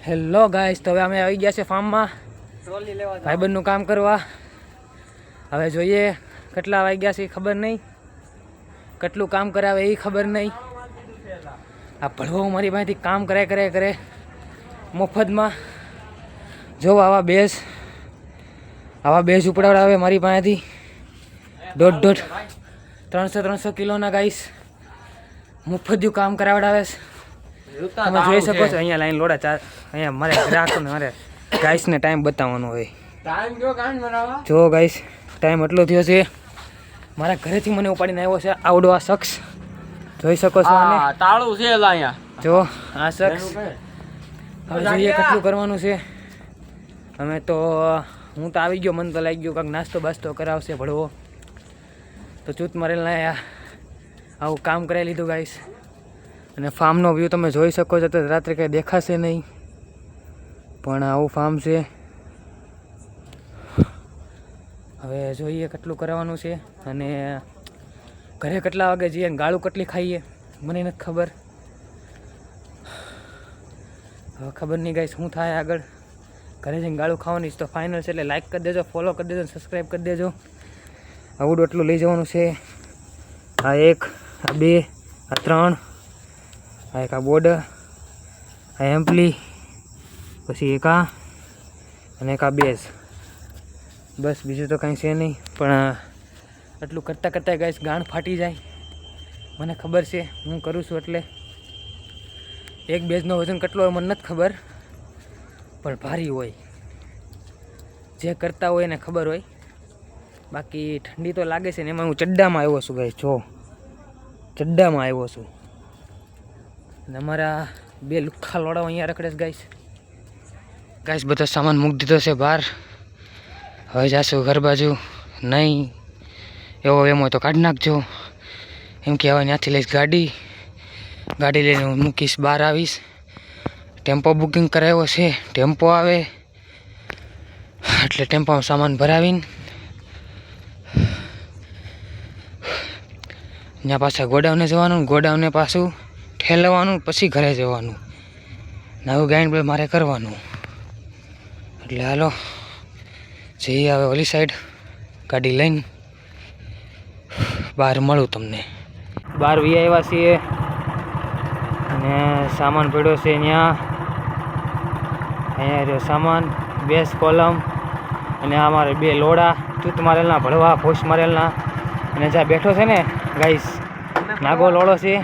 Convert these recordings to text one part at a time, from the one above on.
Hello guys, તો હવે અમે આવી ગયા છે ફાર્મમાં ભાઈબંધનું કામ કરવા. હવે જોઈએ કેટલા વાગ્યા છે ખબર નહીં, કેટલું કામ કરાવે એ ખબર નહીં. આ ભળવો મારી પાસેથી કામ કરે મફતમાં. જો આવા બેઝ ઉપડાવડાવે મારી પાસેથી 300 કિલોના ગાઈસ મફતનું કામ કરાવડાવે છે. તમે જોઈ શકો છો અહીંયા લાઈન લોડા ચાર. અહીંયા મારે ગ્રાહકોને મારે ગાઈસને ટાઈમ બતાવવાનો હોય. જો ગાઈસ ટાઈમ એટલો થયો છે. મારા ઘરેથી મને ઉપાડીને આવ્યો છે આવડો આ શખ્સ. જોઈ શકો છો આને તાળું છે અહીંયા. જો આ શખ્સ હવે જોઈએ કેટલું કરવાનું છે. અમે તો હું તો આવી ગયો, મન તો લાગી ગયો કાંઈક નાસ્તો બાસ્તો કરાવશે ભળવો. તો ચૂત મારેલા આવું કામ કરાવી લીધું ગાઈસ. અને ફાર્મનો વ્યૂ તમે જોઈ શકો છો. તો રાત્રે કંઈ દેખાશે નહીં, પણ આવું ફાર્મ છે. હવે જોઈએ કેટલું કરવાનું છે અને ઘરે કેટલા વાગે જઈએ, ગાળું કેટલી ખાઈએ મને નથી ખબર. હવે ખબર નહીં ગાઈસ શું થાય આગળ. ઘરે જઈને ગાળું ખાવાની તો ફાઇનલ છે. એટલે લાઈક કરી દેજો, ફોલો કરી દેજો, સબસ્ક્રાઈબ કરી દેજો. આવડું એટલું લઈ જવાનું છે. આ 1, આ 2, આ 3, આ એક આ બોર્ડ, આ એમ્પલી, પછી એક આ અને એક આ બેઝ. બસ બીજું તો કાંઈ છે નહીં. પણ એટલું કરતાં ગાઈસ ગાણ ફાટી જાય. મને ખબર છે હું કરું છું એટલે. એક બેઝનો વજન કેટલો હોય મને નથી ખબર, પણ ભારી હોય. જે કરતા હોય એને ખબર હોય. બાકી ઠંડી તો લાગે છે ને એમાં હું ચડ્ડામાં આવ્યો છું ગાઈસ. જો ચડ્ડામાં આવ્યો છું અને અમારા 2 લુખ્ખા લોડાઓ અહીંયા રખડે છે ગાઈસ. બધો સામાન મૂકી દીધો છે બહાર. હવે જાશું ઘર બાજુ. નહીં એવો એમ હોય તો કાઢી નાખજો. એમ કે હવે ત્યાંથી લઈશ ગાડી લઈને હું મૂકીશ, બહાર આવીશ. ટેમ્પો બુકિંગ કરાવ્યો છે, ટેમ્પો આવે એટલે ટેમ્પોમાં સામાન ભરાવીને ત્યાં પાછા ગોડાઉને જવાનું, ગોડાઉને પાછું ઠેલવાનું, પછી ઘરે જવાનું. નવું ગાઈન મારે કરવાનું. એટલે હાલો જઈએ હવે ઓલી સાઈડ ગાડી લઈને. બહાર મળું તમને. બહાર વી આવ્યા છીએ અને સામાન પડ્યો છે અહીંયા રહ્યો સામાન, બેઝ કોલમ અને આ મારે 2 લોડા ચૂત મારેલના ભળવા, ફોસ મારેલના. અને જ્યાં બેઠો છે ને ગાઈસ નાગો લોડો છે,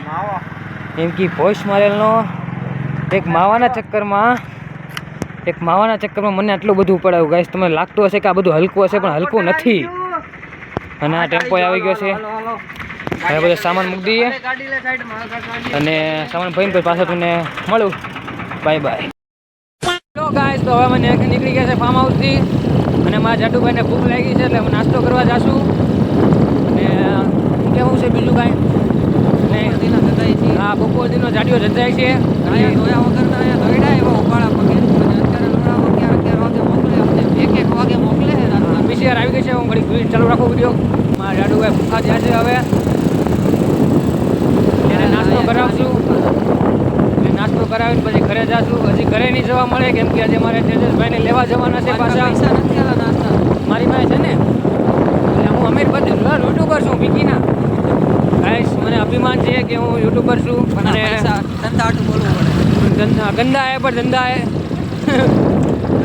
એમ કે ફોસ મારેલનો એક માવાના ચક્કરમાં મને આટલું બધું પડાવ્યું ગાઈસ. તમને લાગતું હશે કે આ બધું હલકું હશે, પણ હલકું નથી. અને આ ટેમ્પો આવી ગયો છે. હવે બધો સામાન મૂકી દઈએ અને સામાન ભરીને પછી પાછો તમને મળું. By bye. હેલો ગાઈસ, તો હવે મને નીકળી ગયા છે ફાર્મ હાઉસથી અને મારા જાડુભાઈને ભૂખ લાગી છે એટલે હું નાસ્તો કરવા જાશું. અને કેવું છે બીજું કાંઈ હા, બપોરનો જાડીઓ જજાય છે. પીસીઆર આવી ગઈ છે. હું ઘડી ચાલુ રાખું વિડીયો. મારા જાડુભાઈ ભૂખા થયા છે. હવે ત્યારે નાસ્તો કરાવશું. નાસ્તો કરાવીને પછી ઘરે જાશું. હજી ઘરે નહીં જવા મળે કેમ કે આજે મારે તેજસભાઈને લેવા જવાના છે પાછા. મારી પાસે છે ને, એટલે હું અમીર બધું યુટ્યુબર છું પીકીના ગાઈસ. મને અભિમાન છે કે હું યુટ્યુબર છું. અને ધંધા બોલવું પડે. ગંદા હે પણ ધંધા હે.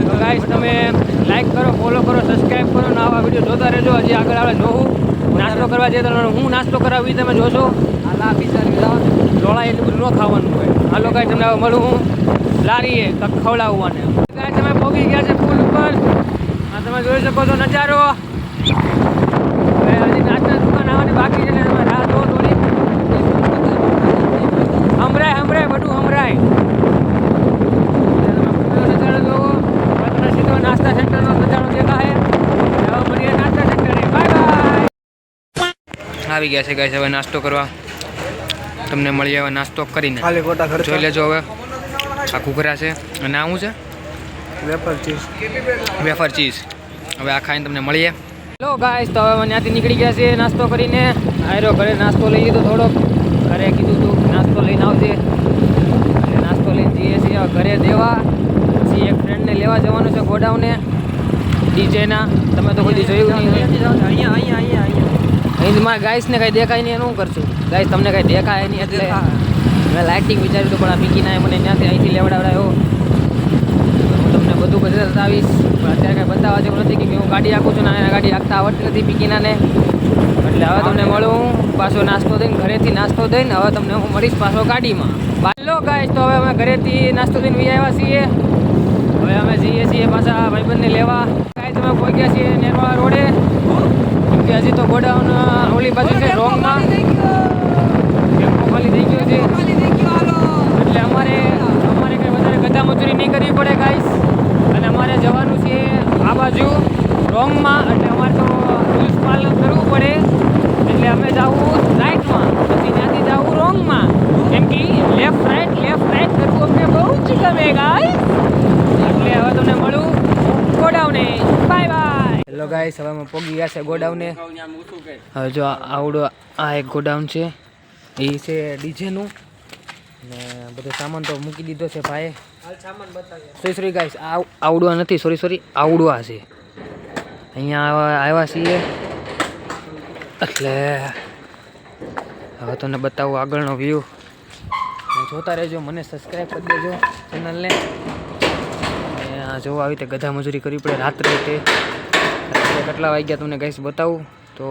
તો ગાઈસ તમે લાઈક કરો, ફોલો કરો, સબસ્ક્રાઈબ કરો ને આવા વિડીયો જોતા રહેજો. હજી આગળ આવે જોવું. નાસ્તો કરવા જઈએ તો હું નાસ્તો કરાવી તમે જોશો. લોળા એટલું બધું ન ખાવાનું હોય. હાલો ગાઈસ તમને હવે મળું હું લારીએ કંઈક ખવડાવવાને. ગાઈસ તમે પહોંચી ગયા છે પુલ ઉપર. આ તમે જોઈ શકો છો નજારો. હજી નાસ્તા દુકાન આવવાની બાકી છે. તમે રાહ જો થોડી. સંભળાય બધું સંભળાય. નજારો જોવો. સીધો નાસ્તા સેન્ટરનો નજારો દેખાય. હવે મળીએ નાસ્તા સેન્ટરે. Bye bye. આવી ગયા છે ગાઈસ હવે નાસ્તો કરવા. તમને મળી હવે નાસ્તો કરીને જોઈ લેજો. હવે આ ઘૂઘરા છે અને આ શું છે? Wafer cheese. હવે આ ખાઈને તમને મળીએ. હેલો ગાઈસ, તો હવે અમે ત્યાંથી નીકળી ગયા છે નાસ્તો કરીને. આયરો ઘરે નાસ્તો લઈ લીધો થોડોક. ઘરે કીધું તું નાસ્તો લઈને આવજે એટલે નાસ્તો લઈને જઈએ છીએ ઘરે દેવા. હજી એક ફ્રેન્ડને લેવા જવાનું છે ગોડાઉને ડીજેના. તમે તો કોઈ દી જોયું નહીં. અહીં મારા ગાઈસને કાંઈ દેખાય નહીં એનું કરશું. ગાઈસ તમને કાંઈ દેખાય નહીં એટલે મેં લાઇટિંગ વિચાર્યું હતું પણ આ પીકીના મને ત્યાંથી અહીંથી લેવડાવડાયો. હું તમને બધું બતાવીશ પણ અત્યારે કાંઈ બતાવવા જેવું નથી કે હું ગાડી આખું છું ને આ ગાડી આખતા આવડતી નથી પીકીનાને. એટલે હવે તમને મળું પાછો નાસ્તો દઈને ઘરેથી નાસ્તો દઈને હવે તમને હું મળીશ પાછો ગાડીમાં. બાલો ગાઈસ તો હવે અમે ઘરેથી નાસ્તો દઈને વી આવ્યા છીએ. હવે અમે જઈએ છીએ પાછા ભાઈબંધને લેવા. ગાઈસ અમે પહોંચી ગયા છીએ નેરવા રોડે. કેમ કે હજી તો ગોડાઉન ઓલી બાજુ છે રોંગમાં ટેમ્પો ખાલી થઈ ગયો છે એટલે અમારે કંઈ વધારે ગધા મજૂરી નહીં કરવી પડે ગાઈસ. અને અમારે જવાનું છે આ બાજુ રોંગમાં એટલે અમારે તો રૂલ્સ પાલન કરવું પડે. એટલે અમે જવું રાઈટમાં પછી ત્યાંથી જવું રોંગમાં. કેમ કે લેફ્ટ રાઈટ કરવું અમને બહુ જ ગમે ગાઈસ. એટલે હવે તમને મળું ગોડાઉને. Bye bye. હેલો ગાઈસ હવે અમે પહોંચી ગયા છે ગોડાઉને. હવે જો આવડો આ એક ગોડાઉન છે એ છે ડીજેનું ને બધો સામાન તો મૂકી દીધો છે ભાઈ. સોરી ગાઈસ આવડવા નથી સોરી આવડવા છે. અહીંયા આવ્યા છીએ એટલે હવે તમને બતાવું આગળનો વ્યૂ. જોતા રહેજો, મને સબસ્ક્રાઈબ કરી દેજો ચેનલને. અને જો આવી રીતે ગધા મજૂરી કરવી પડે રાત્રે તે કેટલા વાગ્યા તમને ગાઈસ બતાવું તો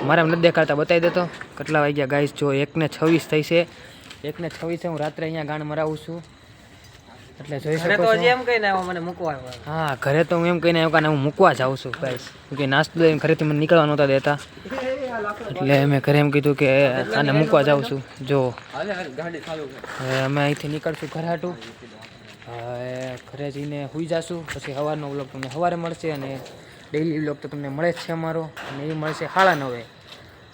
મારે એમ નથી દેખાડતા બતાવી દેતો કેટલા વાગ્યા ગાઈસ. જો 1:26 થઈ છે. 1:26 હું રાત્રે અહીંયા ગાણ મરાવું છું એટલે જોઈ શકો છો. એમ કહીને આવ્યો મને મૂકવા આવ્યો. હા ઘરે તો હું એમ કહીને આવ્યો કે હું મૂકવા જાઉં છું ગાઈસ. કે નાસ્તો દઈને ઘરેથી મને નીકળવા નહોતા દેતા એટલે મેં ઘરે એમ કીધું કે આને મૂકવા જાઉં છું. જો હવે અમે અહીંથી નીકળશું ઘરાટું. હવે ઘરે જઈને સૂઈ જશું પછી સવારનો વ્લોગ તમને સવારે મળશે અને ડેઈલી વ્લોગ તો તમને મળે જ છે અમારો અને એ મળશે 9:30.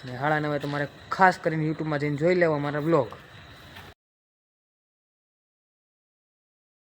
અને 9:30 તમારે ખાસ કરીને યુટ્યુબમાં જઈને જોઈ લેવા અમારા વ્લોગ.